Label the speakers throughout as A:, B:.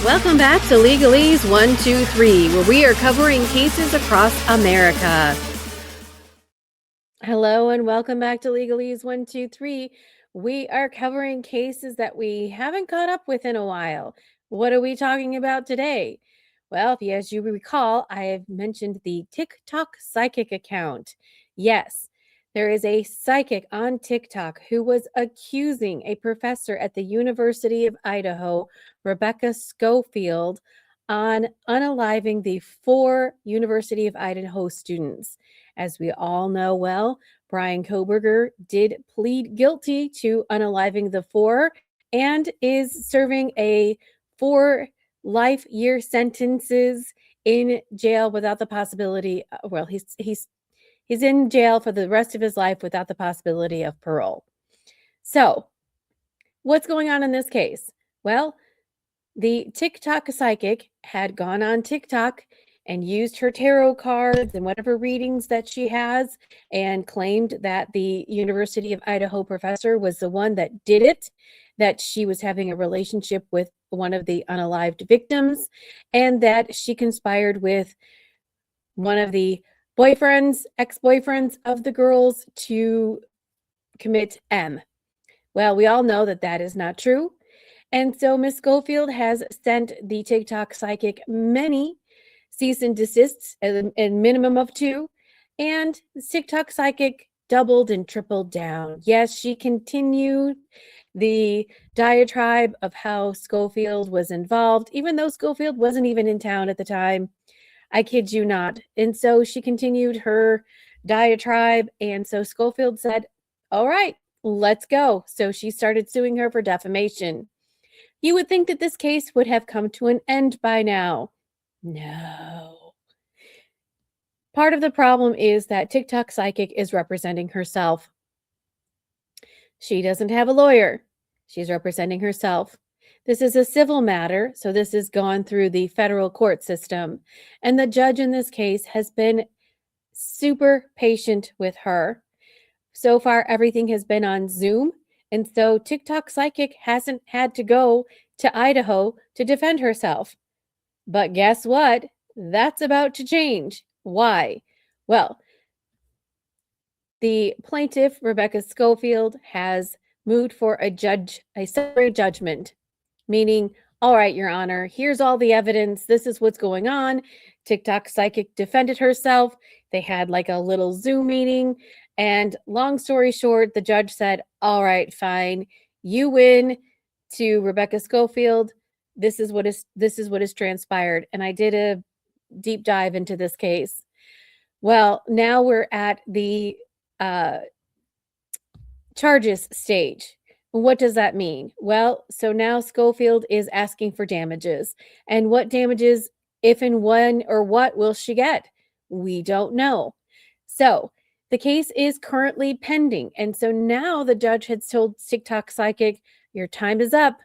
A: Welcome back to Legalese 123, where we are covering cases across America. Hello and welcome back to Legalese 123. We are covering cases that we haven't caught up with in a while. What are we talking about today? Well, as you recall, I have mentioned the TikTok psychic account. Yes, there is a psychic on TikTok who was accusing a professor at the University of Idaho, Rebecca Schofield, on unaliving the 4 University of Idaho students. As we all know well, Brian Koberger did plead guilty to unaliving the 4 and is serving a 4 life-year sentences in jail without the possibility. He's in jail for the rest of his life without the possibility of parole. So, what's going on in this case? Well, the TikTok psychic had gone on TikTok and used her tarot cards and whatever readings that she has and claimed that the University of Idaho professor was the one that did it, that she was having a relationship with one of the unalived victims, and that she conspired with one of the ex-boyfriends of the girls to commit M. Well, we all know that that is not true. And so Miss Schofield has sent the TikTok psychic many cease and desists, a minimum of 2. And the TikTok psychic doubled and tripled down. Yes, she continued the diatribe of how Schofield was involved, even though Schofield wasn't even in town at the time. I kid you not. And so she continued her diatribe. And so Schofield said, all right, let's go. So she started suing her for defamation. You would think that this case would have come to an end by now. No. Part of the problem is that TikTok psychic is representing herself. She doesn't have a lawyer. She's representing herself. This is a civil matter, so this has gone through the federal court system. And the judge in this case has been super patient with her. So far, everything has been on Zoom. And so TikTok psychic hasn't had to go to Idaho to defend herself. But guess what? That's about to change. Why? Well, the plaintiff, Rebecca Schofield, has moved for a summary judgment, meaning, all right, Your Honor, here's all the evidence. This is what's going on. TikTok psychic defended herself. They had like a little Zoom meeting. And long story short, the judge said, all right, fine. You win to Rebecca Schofield. This is what is transpired. And I did a deep dive into this case. Well, now we're at the charges stage. What does that mean? Well, so now Schofield is asking for damages. And what damages, if and when or what will she get? We don't know. So the case is currently pending. And so now the judge had told TikTok psychic, your time is up.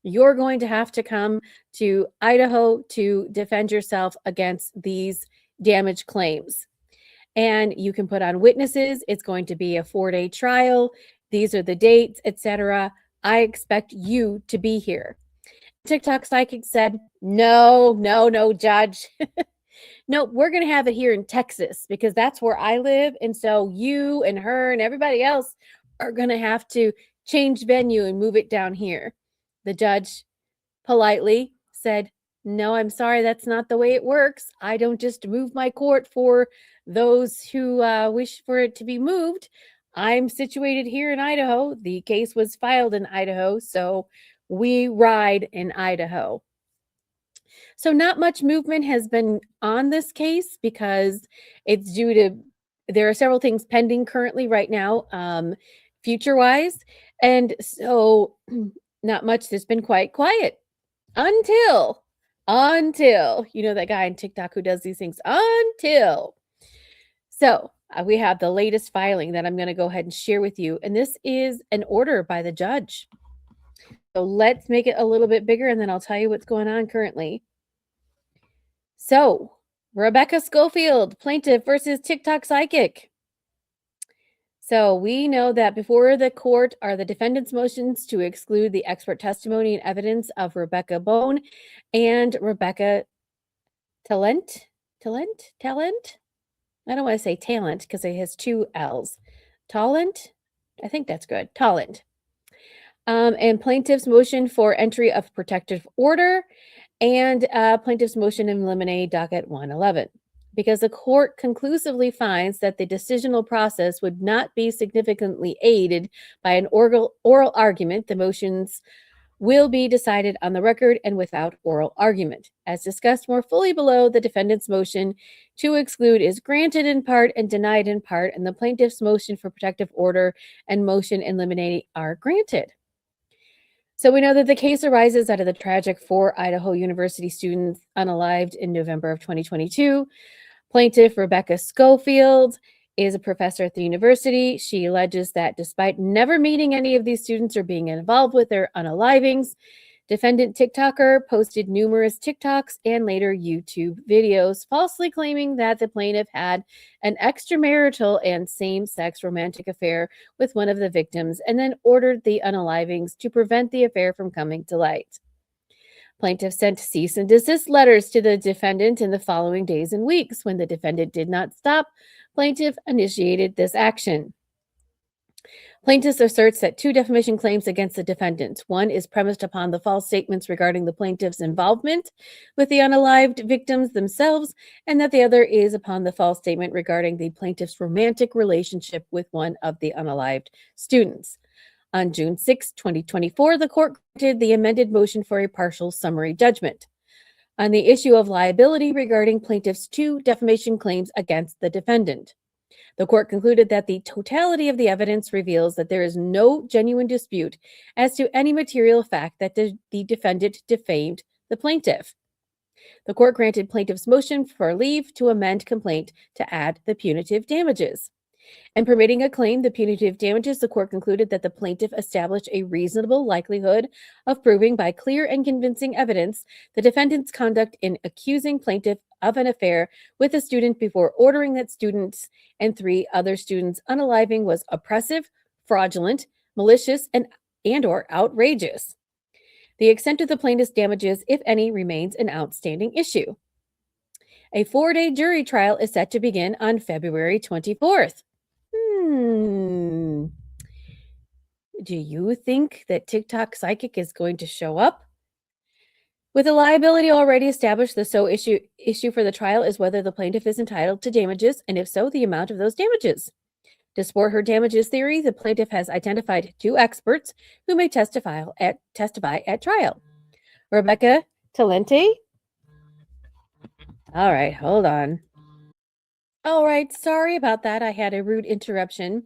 A: You're going to have to come to Idaho to defend yourself against these damage claims. And you can put on witnesses. It's going to be a 4-day trial. These are the dates, etc. I expect you to be here. TikTok psychic said, no, judge. No, we're going to have it here in Texas because that's where I live. And so you and her and everybody else are going to have to change venue and move it down here. The judge politely said, no, I'm sorry, that's not the way it works. I don't just move my court for those who wish for it to be moved. I'm situated here in Idaho. The case was filed in Idaho, so we ride in Idaho. So not much movement has been on this case because it's due to, there are several things pending currently right now, future-wise. And so not much, there's been quite quiet until, you know, that guy on TikTok who does these things, until. So we have the latest filing that I'm going to go ahead and share with you. And this is an order by the judge. So let's make it a little bit bigger and then I'll tell you what's going on currently. So Rebecca Schofield, plaintiff versus TikTok psychic. So we know that before the court are the defendant's motions to exclude the expert testimony and evidence of Rebecca Bone and Rebecca Talent. Talent? I don't want to say talent because it has two L's. Talent? I think that's good. Talent. And plaintiff's motion for entry of protective order and plaintiff's motion in limine docket 111. Because the court conclusively finds that the decisional process would not be significantly aided by an oral argument, the motions will be decided on the record and without oral argument. As discussed more fully below, the defendant's motion to exclude is granted in part and denied in part, and the plaintiff's motion for protective order and motion in limine are granted. So we know that the case arises out of the tragic 4 Idaho University students unalived in November of 2022. Plaintiff Rebecca Schofield is a professor at the university. She alleges that despite never meeting any of these students or being involved with their unalivings, defendant TikToker posted numerous TikToks and later YouTube videos falsely claiming that the plaintiff had an extramarital and same-sex romantic affair with one of the victims and then ordered the unalivings to prevent the affair from coming to light. Plaintiff sent cease and desist letters to the defendant in the following days and weeks. When the defendant did not stop, plaintiff initiated this action. Plaintiff asserts that 2 defamation claims against the defendant. One is premised upon the false statements regarding the plaintiff's involvement with the unalived victims themselves, and that the other is upon the false statement regarding the plaintiff's romantic relationship with one of the unalived students. On June 6, 2024, the court granted the amended motion for a partial summary judgment on the issue of liability regarding plaintiff's 2 defamation claims against the defendant. The court concluded that the totality of the evidence reveals that there is no genuine dispute as to any material fact that the defendant defamed the plaintiff. The court granted plaintiff's motion for leave to amend complaint to add the punitive damages. In permitting a claim, the punitive damages, the court concluded that the plaintiff established a reasonable likelihood of proving by clear and convincing evidence the defendant's conduct in accusing plaintiff of an affair with a student before ordering that students and 3 other students unaliving was oppressive, fraudulent, malicious, and or outrageous. The extent of the plaintiff's damages, if any, remains an outstanding issue. A 4-day jury trial is set to begin on February 24th. Do you think that TikTok Psychic is going to show up? With the liability already established, the sole issue for the trial is whether the plaintiff is entitled to damages, and if so, the amount of those damages. To support her damages theory, the plaintiff has identified 2 experts who may testify at trial. Rebecca Talente. All right, hold on. All right, sorry about that. I had a rude interruption.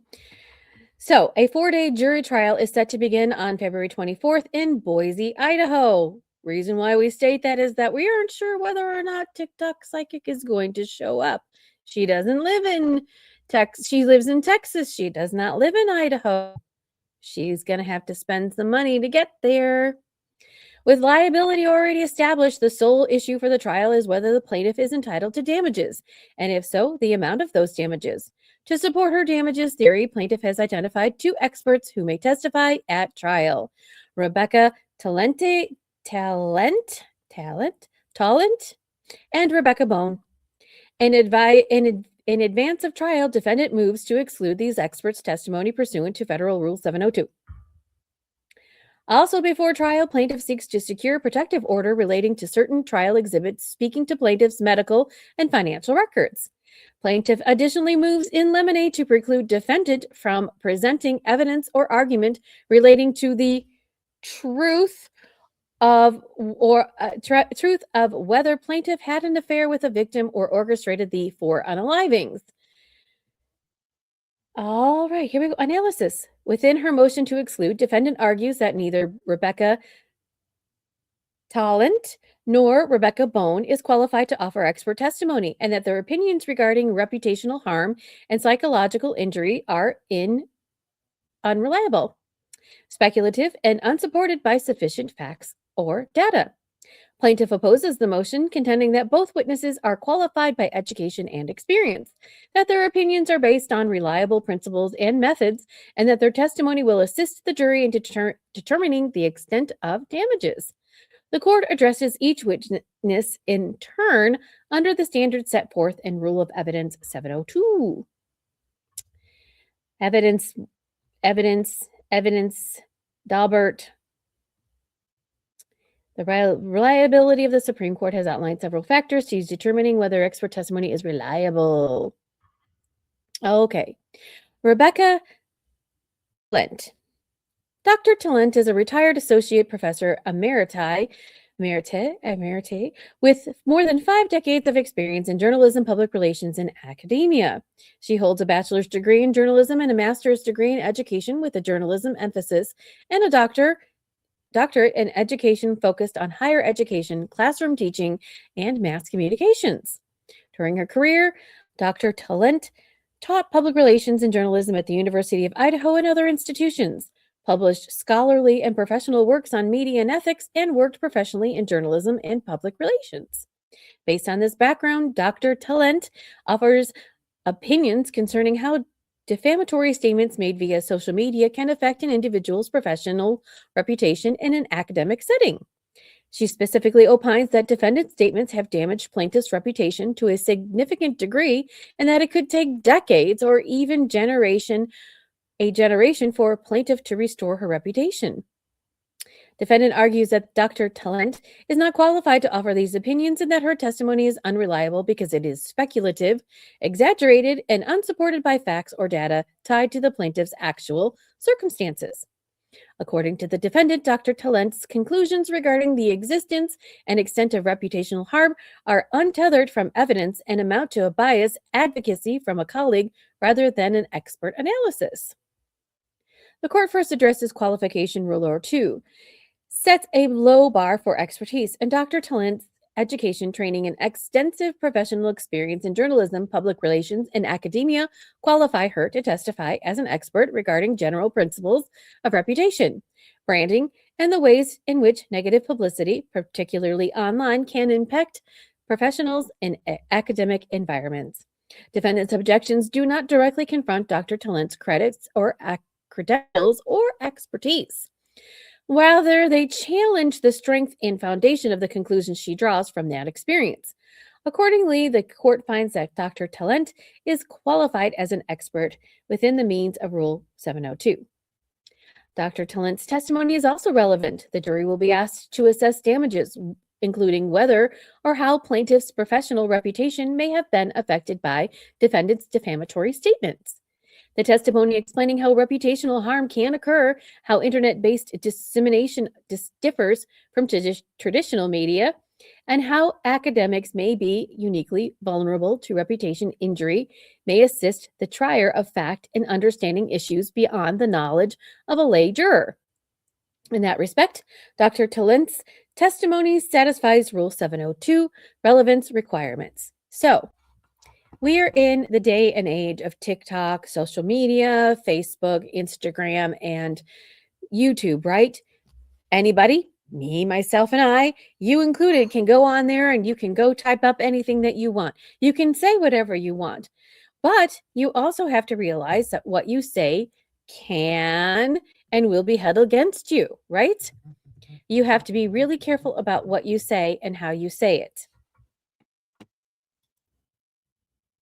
A: So, a 4-day jury trial is set to begin on February 24th in Boise, Idaho. Reason why we state that is that we aren't sure whether or not TikTok Psychic is going to show up. She doesn't live in Texas. She lives in Texas. She does not live in Idaho. She's going to have to spend some money to get there. With liability already established, the sole issue for the trial is whether the plaintiff is entitled to damages, and if so, the amount of those damages. To support her damages theory, plaintiff has identified 2 experts who may testify at trial. Rebecca Talent, and Rebecca Bone. In advance of trial, defendant moves to exclude these experts' testimony pursuant to Federal Rule 702. Also before trial, plaintiff seeks to secure protective order relating to certain trial exhibits speaking to plaintiff's medical and financial records. Plaintiff additionally moves in limine to preclude defendant from presenting evidence or argument relating to the truth of whether plaintiff had an affair with a victim or orchestrated the 4 unalivings. All right, here we go. Analysis. Within her motion to exclude, defendant argues that neither Rebecca Talent nor Rebecca Bone is qualified to offer expert testimony, and that their opinions regarding reputational harm and psychological injury are unreliable, speculative, and unsupported by sufficient facts or data. Plaintiff opposes the motion, contending that both witnesses are qualified by education and experience, that their opinions are based on reliable principles and methods, and that their testimony will assist the jury in determining the extent of damages. The court addresses each witness in turn under the standards set forth in Rule of Evidence 702. Evidence, evidence, Dalbert. The reliability of the Supreme Court has outlined several factors to use determining whether expert testimony is reliable. Okay. Rebecca Talent. Dr. Talent is a retired associate professor emerita, with more than 5 decades of experience in journalism, public relations, and academia. She holds a bachelor's degree in journalism and a master's degree in education with a journalism emphasis and a doctorate in education focused on higher education, classroom teaching, and mass communications. During her career, Dr. Talent taught public relations and journalism at the University of Idaho and other institutions, published scholarly and professional works on media and ethics, and worked professionally in journalism and public relations. Based on this background, Dr. Talent offers opinions concerning how defamatory statements made via social media can affect an individual's professional reputation in an academic setting. She specifically opines that defendant statements have damaged plaintiff's reputation to a significant degree and that it could take decades or even a generation for a plaintiff to restore her reputation. Defendant argues that Dr. Talent is not qualified to offer these opinions and that her testimony is unreliable because it is speculative, exaggerated, and unsupported by facts or data tied to the plaintiff's actual circumstances. According to the defendant, Dr. Talent's conclusions regarding the existence and extent of reputational harm are untethered from evidence and amount to a biased advocacy from a colleague rather than an expert analysis. The court first addresses qualification rule 2, sets a low bar for expertise, and Dr. Talent's education, training, and extensive professional experience in journalism, public relations, and academia qualify her to testify as an expert regarding general principles of reputation, branding, and the ways in which negative publicity, particularly online, can impact professionals in academic environments. Defendant's objections do not directly confront Dr. Talent's credits or credentials or expertise. Rather, they challenge the strength and foundation of the conclusions she draws from that experience. Accordingly, the court finds that Dr. Talent is qualified as an expert within the means of Rule 702. Dr. Talent's testimony is also relevant. The jury will be asked to assess damages, including whether or how plaintiff's professional reputation may have been affected by defendant's defamatory statements. The testimony explaining how reputational harm can occur, how internet-based dissemination differs from traditional media, and how academics may be uniquely vulnerable to reputation injury may assist the trier of fact in understanding issues beyond the knowledge of a lay juror. In that respect, Dr. Talent's testimony satisfies Rule 702 relevance requirements. So, we are in the day and age of TikTok, social media, Facebook, Instagram, and YouTube, right? Anybody, me, myself, and I, you included, can go on there and you can go type up anything that you want. You can say whatever you want. But you also have to realize that what you say can and will be held against you, right? You have to be really careful about what you say and how you say it.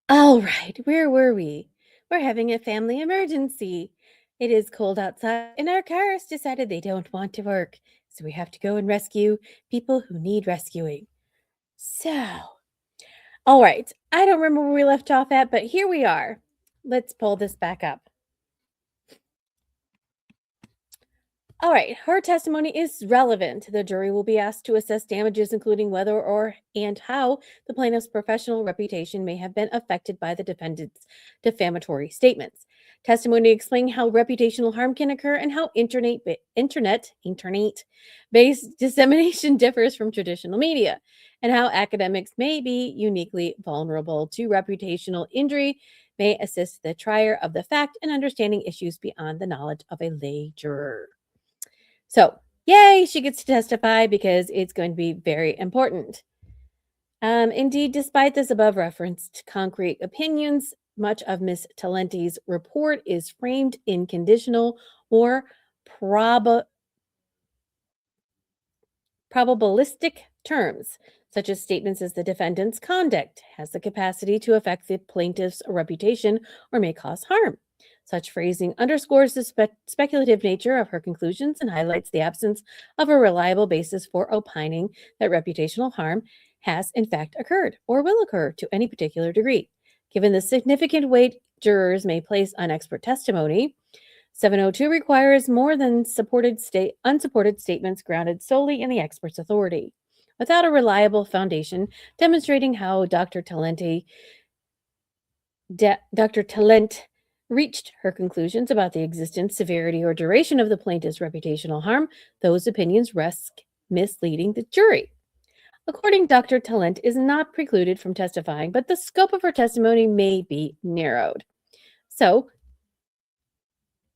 A: All right, where were we? We're having a family emergency. It is cold outside, and our cars decided they don't want to work. So we have to go and rescue people who need rescuing. So, all right, I don't remember where we left off at, but here we are. Let's pull this back up. All right, her testimony is relevant. The jury will be asked to assess damages, including whether or and how the plaintiff's professional reputation may have been affected by the defendant's defamatory statements. Testimony explaining how reputational harm can occur and how internet-based dissemination differs from traditional media, and how academics may be uniquely vulnerable to reputational injury may assist the trier of the fact in understanding issues beyond the knowledge of a lay juror. So, Yay, she gets to testify because it's going to be very important. Indeed, despite this above referenced concrete opinions, much of Miss Talenti's report is framed in conditional or prob- probabilistic terms, such as statements as the defendant's conduct has the capacity to affect the plaintiff's reputation or may cause harm. Such phrasing underscores the speculative nature of her conclusions and highlights the absence of a reliable basis for opining that reputational harm has in fact occurred or will occur to any particular degree. Given the significant weight jurors may place on expert testimony, 702 requires more than unsupported statements grounded solely in the expert's authority. Without a reliable foundation demonstrating how Dr. Talent reached her conclusions about the existence, severity, or duration of the plaintiff's reputational harm, those opinions risk misleading the jury. According, Dr. Talent is not precluded from testifying, but the scope of her testimony may be narrowed. So,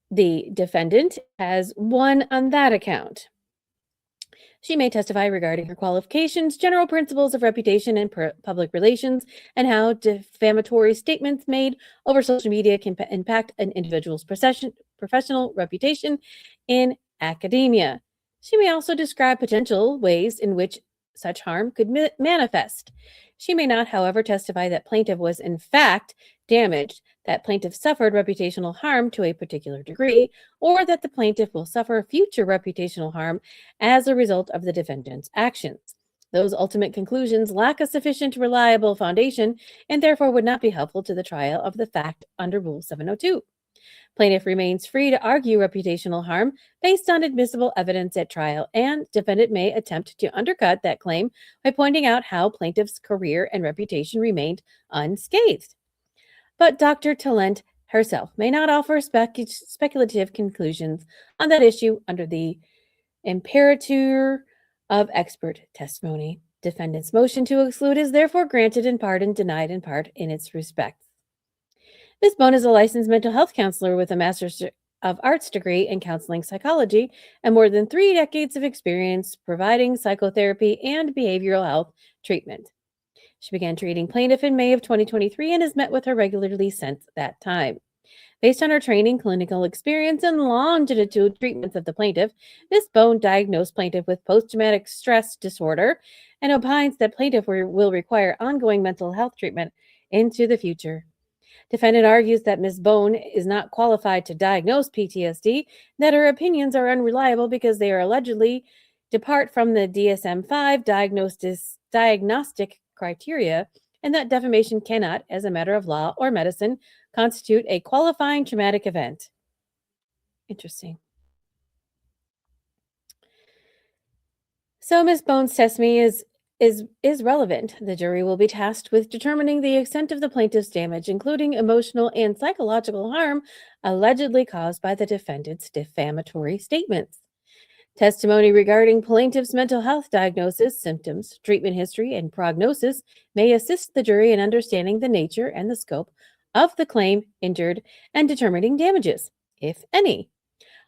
A: the defendant has won on that account. She may testify regarding her qualifications, general principles of reputation and public relations, and how defamatory statements made over social media can impact an individual's professional reputation in academia. She may also describe potential ways in which such harm could manifest. She may not, however, testify that plaintiff was in fact damaged, that plaintiff suffered reputational harm to a particular degree, or that the plaintiff will suffer future reputational harm as a result of the defendant's actions. Those ultimate conclusions lack a sufficient reliable foundation and therefore would not be helpful to the trial of the fact under Rule 702. Plaintiff remains free to argue reputational harm based on admissible evidence at trial, and defendant may attempt to undercut that claim by pointing out how plaintiff's career and reputation remained unscathed. But Dr. Talent herself may not offer speculative conclusions on that issue under the imperator of expert testimony. Defendant's motion to exclude is therefore granted in part and denied in part in its respects. Ms. Bone is a licensed mental health counselor with a Master's of Arts degree in counseling psychology and more than 3 decades of experience providing psychotherapy and behavioral health treatment. She began treating plaintiff in May of 2023 and has met with her regularly since that time. Based on her training, clinical experience, and longitudinal treatments of the plaintiff, Ms. Bone diagnosed plaintiff with post-traumatic stress disorder and opines that plaintiff will require ongoing mental health treatment into the future. Defendant argues that Ms. Bone is not qualified to diagnose PTSD, that her opinions are unreliable because they are allegedly depart from the DSM-5 diagnostic criteria, and that defamation cannot, as a matter of law or medicine, constitute a qualifying traumatic event. Interesting. So Ms. Bone's testimony is relevant. The jury will be tasked with determining the extent of the plaintiff's damage, including emotional and psychological harm allegedly caused by the defendant's defamatory statements. Testimony regarding plaintiff's mental health diagnosis, symptoms, treatment history, and prognosis may assist the jury in understanding the nature and the scope of the claim injured and determining damages, if any.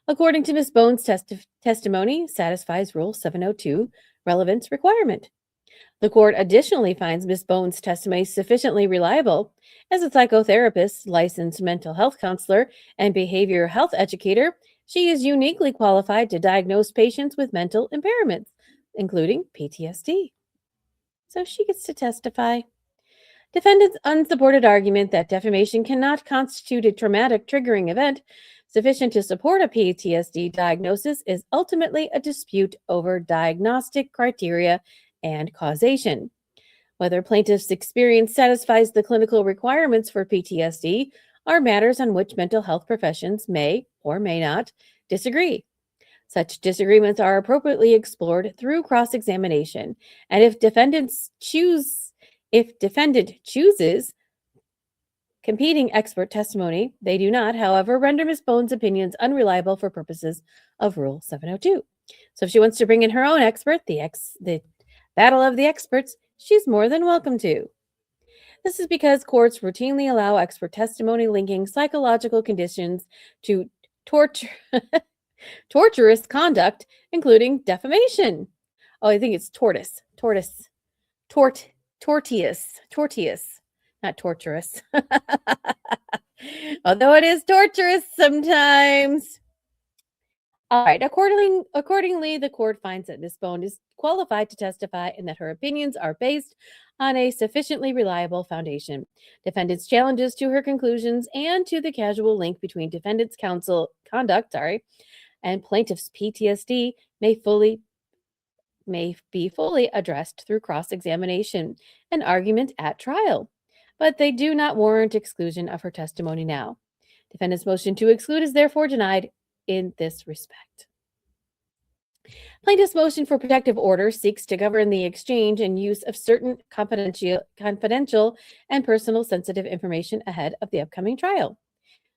A: According to Ms. Bone's testimony, satisfies Rule 702 relevance requirement. The court additionally finds Ms. Bone's testimony sufficiently reliable. As a psychotherapist, licensed mental health counselor, and behavioral health educator, she is uniquely qualified to diagnose patients with mental impairments, including PTSD. So she gets to testify. Defendant's unsupported argument that defamation cannot constitute a traumatic triggering event sufficient to support a PTSD diagnosis is ultimately a dispute over diagnostic criteria and causation. Whether plaintiff's experience satisfies the clinical requirements for PTSD are matters on which mental health professions may or may not disagree. Such disagreements are appropriately explored through cross-examination, and if defendant chooses competing expert testimony, they do not, however, render Ms. Bone's opinions unreliable for purposes of Rule 702. So if she wants to bring in her own expert, the battle of the experts, she's more than welcome to. This is because courts routinely allow expert testimony linking psychological conditions to torture torturous conduct, including defamation. Oh, I think it's tort, tortious, not torturous. Although it is torturous sometimes. All right. Accordingly, the court finds that Miss Bone is qualified to testify and that her opinions are based on a sufficiently reliable foundation. Defendant's challenges to her conclusions and to the casual link between defendant's counsel conduct, and plaintiff's PTSD may be fully addressed through cross-examination and argument at trial, but they do not warrant exclusion of her testimony now. Defendant's motion to exclude is therefore denied in this respect. Plaintiff's motion for protective order seeks to govern the exchange and use of certain confidential and personal sensitive information ahead of the upcoming trial.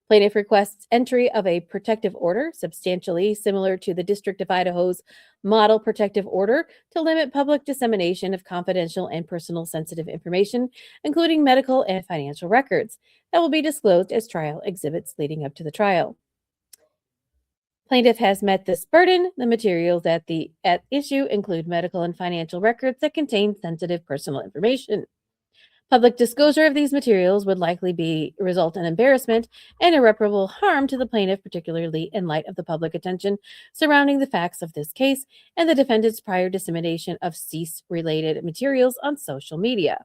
A: Plaintiff requests entry of a protective order substantially similar to the District of Idaho's model protective order to limit public dissemination of confidential and personal sensitive information, including medical and financial records, that will be disclosed as trial exhibits leading up to the trial. Plaintiff has met this burden. The materials at issue include medical and financial records that contain sensitive personal information. Public disclosure of these materials would likely result in embarrassment and irreparable harm to the plaintiff, particularly in light of the public attention surrounding the facts of this case and the defendant's prior dissemination of cease-related materials on social media.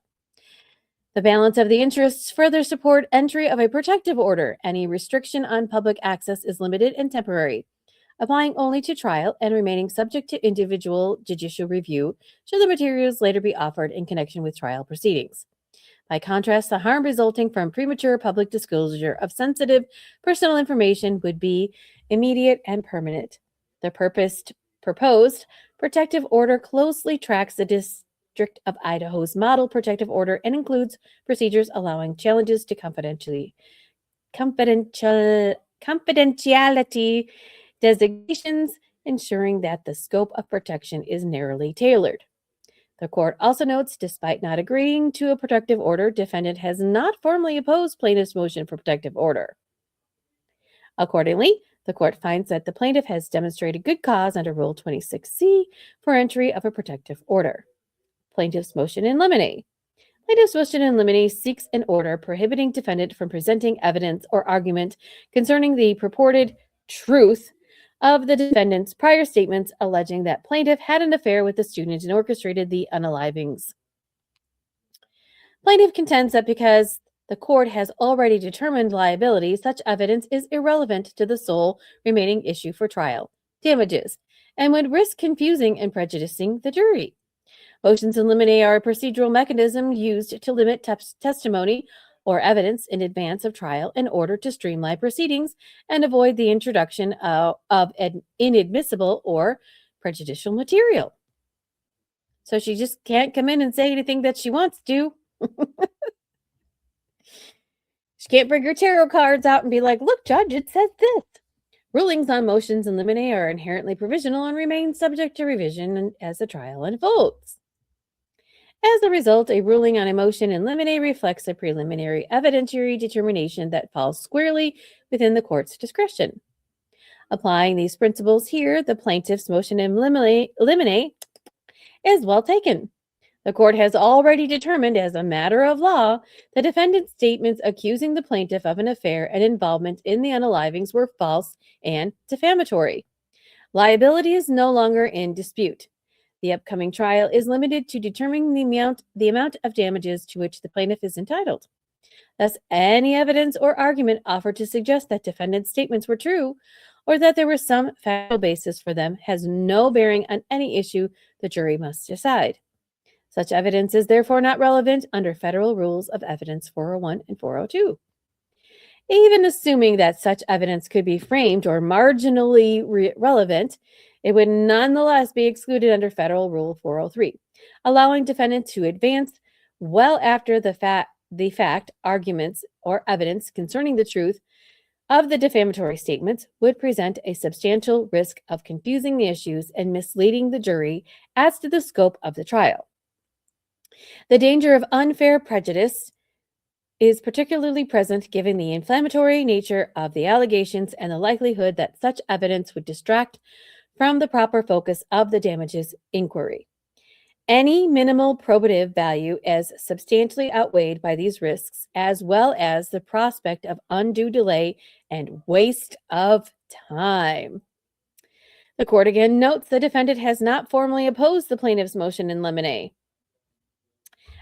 A: The balance of the interests further support entry of a protective order. Any restriction on public access is limited and temporary, applying only to trial and remaining subject to individual judicial review should the materials later be offered in connection with trial proceedings. By contrast, the harm resulting from premature public disclosure of sensitive personal information would be immediate and permanent. The proposed protective order closely tracks the District of Idaho's model protective order and includes procedures allowing challenges to confidentiality designations, ensuring that the scope of protection is narrowly tailored. The court also notes, despite not agreeing to a protective order, defendant has not formally opposed plaintiff's motion for protective order. Accordingly, the court finds that the plaintiff has demonstrated good cause under Rule 26C for entry of a protective order. Plaintiff's motion in limine. Plaintiff's motion in limine seeks an order prohibiting defendant from presenting evidence or argument concerning the purported truth of the defendant's prior statements alleging that plaintiff had an affair with the student and orchestrated the unalivings. Plaintiff contends that because the court has already determined liability, such evidence is irrelevant to the sole remaining issue for trial, damages, and would risk confusing and prejudicing the jury. Motions in limine are a procedural mechanism used to limit testimony or evidence in advance of trial in order to streamline proceedings and avoid the introduction of inadmissible or prejudicial material. So she just can't come in and say anything that she wants to. She can't bring her tarot cards out and be like, look, judge, it says this. Rulings on motions in limine are inherently provisional and remain subject to revision as the trial unfolds. As a result, a ruling on a motion in limine reflects a preliminary evidentiary determination that falls squarely within the court's discretion. Applying these principles here, the plaintiff's motion in limine is well taken. The court has already determined as a matter of law the defendant's statements accusing the plaintiff of an affair and involvement in the unalivings were false and defamatory. Liability is no longer in dispute. The upcoming trial is limited to determining the amount of damages to which the plaintiff is entitled. Thus, any evidence or argument offered to suggest that defendant's statements were true or that there was some factual basis for them has no bearing on any issue the jury must decide. Such evidence is therefore not relevant under Federal Rules of Evidence 401 and 402. Even assuming that such evidence could be framed or marginally relevant, it would nonetheless be excluded under Federal Rule 403, allowing defendant to advance well after the fact arguments or evidence concerning the truth of the defamatory statements would present a substantial risk of confusing the issues and misleading the jury as to the scope of the trial. The danger of unfair prejudice is particularly present given the inflammatory nature of the allegations and the likelihood that such evidence would distract from the proper focus of the damages inquiry. Any minimal probative value is substantially outweighed by these risks, as well as the prospect of undue delay and waste of time. The court again notes the defendant has not formally opposed the plaintiff's motion in limine.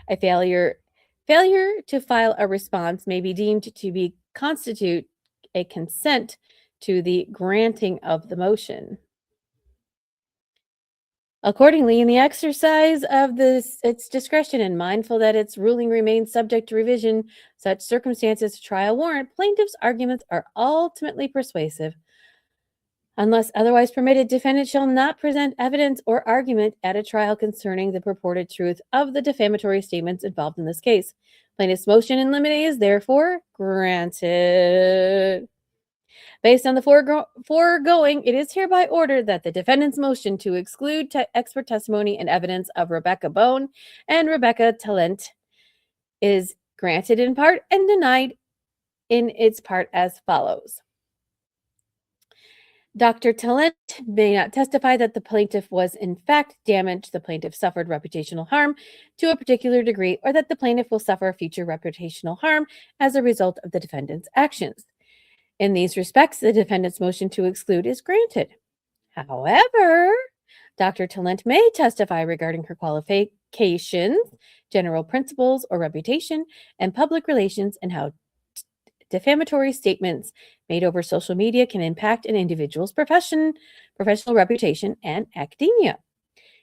A: A failure to file a response may be deemed to constitute a consent to the granting of the motion. Accordingly, in the exercise of its discretion and mindful that its ruling remains subject to revision, such circumstances trial warrant, plaintiff's arguments are ultimately persuasive. Unless otherwise permitted, defendant shall not present evidence or argument at a trial concerning the purported truth of the defamatory statements involved in this case. Plaintiff's motion in limine is therefore granted. Based on the foregoing, it is hereby ordered that the defendant's motion to exclude expert testimony and evidence of Rebecca Bone and Rebecca Talent is granted in part and denied in its part as follows. Dr. Talent may not testify that the plaintiff was in fact damaged, the plaintiff suffered reputational harm to a particular degree, or that the plaintiff will suffer future reputational harm as a result of the defendant's actions. In these respects, the defendant's motion to exclude is granted. However, Dr. Talent may testify regarding her qualifications, general principles or reputation, and public relations, and how defamatory statements made over social media can impact an individual's professional reputation, and academia.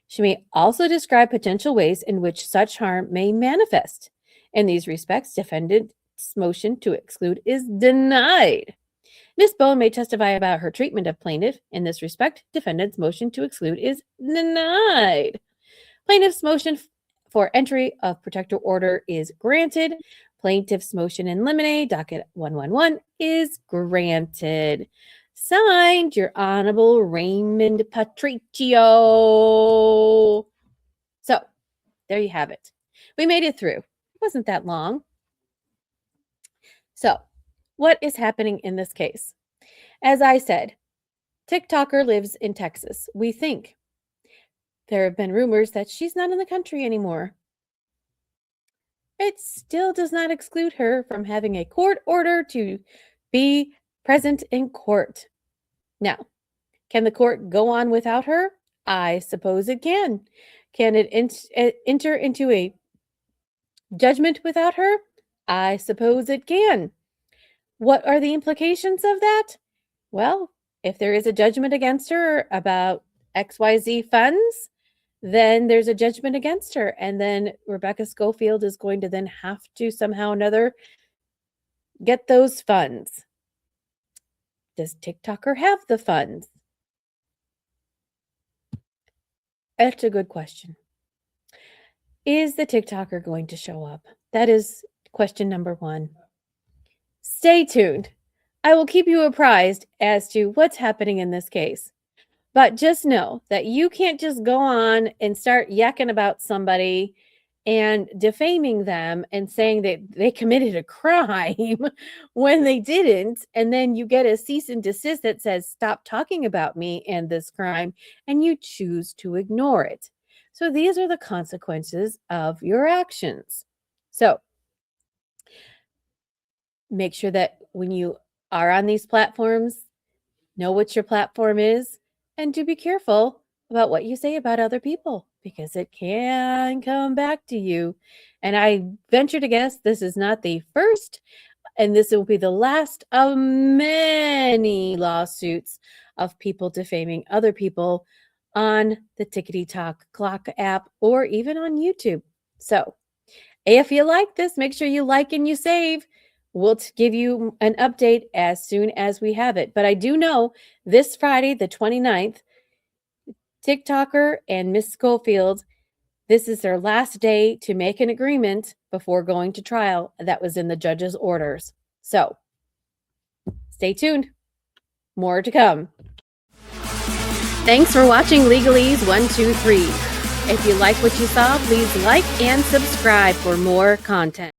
A: She may also describe potential ways in which such harm may manifest. In these respects, defendant's motion to exclude is denied. Ms. Bone may testify about her treatment of plaintiff. In this respect, defendant's motion to exclude is denied. Plaintiff's motion for entry of protective order is granted. Plaintiff's motion in limine, docket 111, is granted. Signed, Your Honorable Raymond Patricio. So, there you have it. We made it through. It wasn't that long. So, what is happening in this case? As I said, TikToker lives in Texas. We think. There have been rumors that she's not in the country anymore. It still does not exclude her from having a court order to be present in court. Now, can the court go on without her? I suppose it can. Can it enter into a judgment without her? I suppose it can. What are the implications of that? Well, if there is a judgment against her about XYZ funds, then there's a judgment against her. And then Rebecca Schofield is going to then have to somehow or another get those funds. Does TikToker have the funds? That's a good question. Is the TikToker going to show up? That is question number one. Stay tuned. I will keep you apprised as to what's happening in this case. But just know that you can't just go on and start yakking about somebody and defaming them and saying that they committed a crime when they didn't. And then you get a cease and desist that says, stop talking about me and this crime, and you choose to ignore it. So these are the consequences of your actions. So make sure that when you are on these platforms, know what your platform is, and do be careful about what you say about other people, because it can come back to you. And I venture to guess this is not the first, and this will be the last of many lawsuits of people defaming other people on the Tickety Talk Clock app or even on YouTube. So if you like this, make sure you like and you save. We'll give you an update as soon as we have it. But I do know this Friday, the 29th, TikToker and Miss Schofield, this is their last day to make an agreement before going to trial. That was in the judge's orders. So stay tuned. More to come. Thanks for watching Legalese 123. If you like what you saw, please like and subscribe for more content.